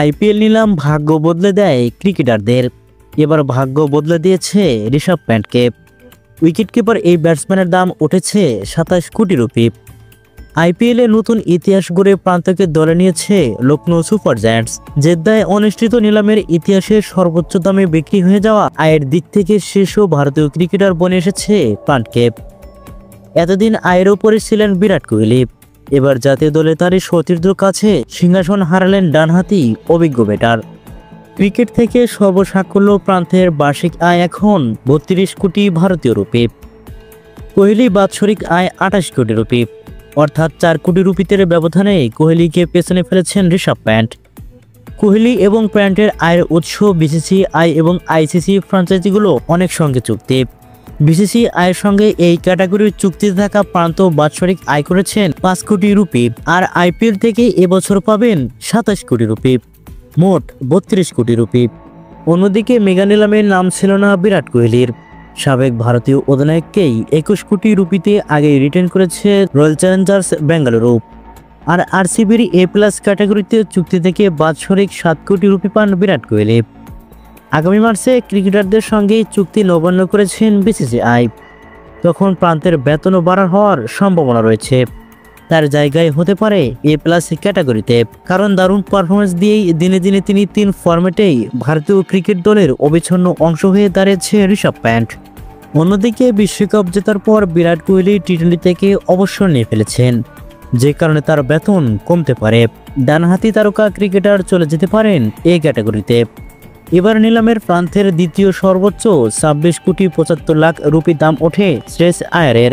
IPL নিলাম ভাগ্য বদলে দেয় ক্রিকেটারদের। এবার ভাগ্য বদলে দিয়েছে ঋষভ প্যান্টকে। উইকেটকিপার এই ব্যাটসম্যানের দাম উঠেছে 27 কোটি রুপি। আইপিএলে নতুন ইতিহাস গড়ে প্রান্তকে দলে নিয়েছে লখনৌ সুপার জায়ান্টস। জেদ্দায় অনুষ্ঠিত নিলামের ইতিহাসে সর্বোচ্চ দামে বিক্রি হয়ে যাওয়া আয়ের দিক থেকে শীর্ষ ভারতীয় ক্রিকেটার বনে এসেছে প্যান্টকে। এতদিন আয়ের ওপরে ছিলেন বিরাট কোহলি। এবার জাতীয় দলে তারই সতীর্থর কাছে সিংহাসন হারালেন ডানহাতি অভিজ্ঞ ব্যাটার। ক্রিকেট থেকে সর্বসাকুল্য প্রান্তের বার্ষিক আয় এখন 32 কোটি ভারতীয় রুপি। কোহলি বাৎসরিক আয় 28 কোটি রুপি, অর্থাৎ 4 কোটি রুপিতে ব্যবধানে কোহলিকে পেছনে ফেলেছেন ঋষভ প্যান্ট। কোহলি এবং প্যান্টের আয়ের উৎস বিসিসিআই এবং আইসিসি ফ্র্যাঞ্চাইজিগুলো অনেক সঙ্গে চুক্তি। বিসিসিআইয়ের সঙ্গে এই ক্যাটাগরির চুক্তিতে থাকা প্রান্ত বাৎসরিক আয় করেছেন 5 কোটি রুপি, আর আইপিএল থেকে এবছর পাবেন 27 কোটি রুপি, মোট 32 কোটি রুপি। অন্যদিকে মেগা নিলামের নাম ছিল না বিরাট কোহলির। সাবেক ভারতীয় অধিনায়ককেই 21 কোটি রুপিতে আগে রিটেন করেছে রয়্যাল চ্যালেঞ্জার্স বেঙ্গালুরু। আর আরসিবির A+ ক্যাটাগরিতে চুক্তি থেকে বাৎসরিক 7 কোটি রুপি পান বিরাট কোহলি। আগামী মার্চে ক্রিকেটারদের সঙ্গে চুক্তি নবান্ন করেছেন বিসিসিআই। তখন প্রান্তের বেতনও বাড়ার হওয়ার সম্ভাবনা রয়েছে। তার জায়গায় হতে পারে A+ ক্যাটাগরিতে, কারণ দারুণ পারফরমেন্স দিয়েই দিনে দিনে তিনি 3 ফরম্যাটেই ভারতীয় ক্রিকেট দলের অবিচ্ছিন্ন অংশ হয়ে দাঁড়িয়েছে ঋষভ প্যান্ট। অন্যদিকে বিশ্বকাপ জেতার পর বিরাট কোহলি টি-20 থেকে অবসর নিয়ে ফেলেছেন, যে কারণে তার বেতন কমতে পারে। ডানহাতি তারকা ক্রিকেটার চলে যেতে পারেন এই ক্যাটাগরিতে। এবার নিলামের প্রান্তের দ্বিতীয় সর্বোচ্চ 26 কোটি 75 লাখ রুপি দাম ওঠে শ্রেয়স আয়ারের।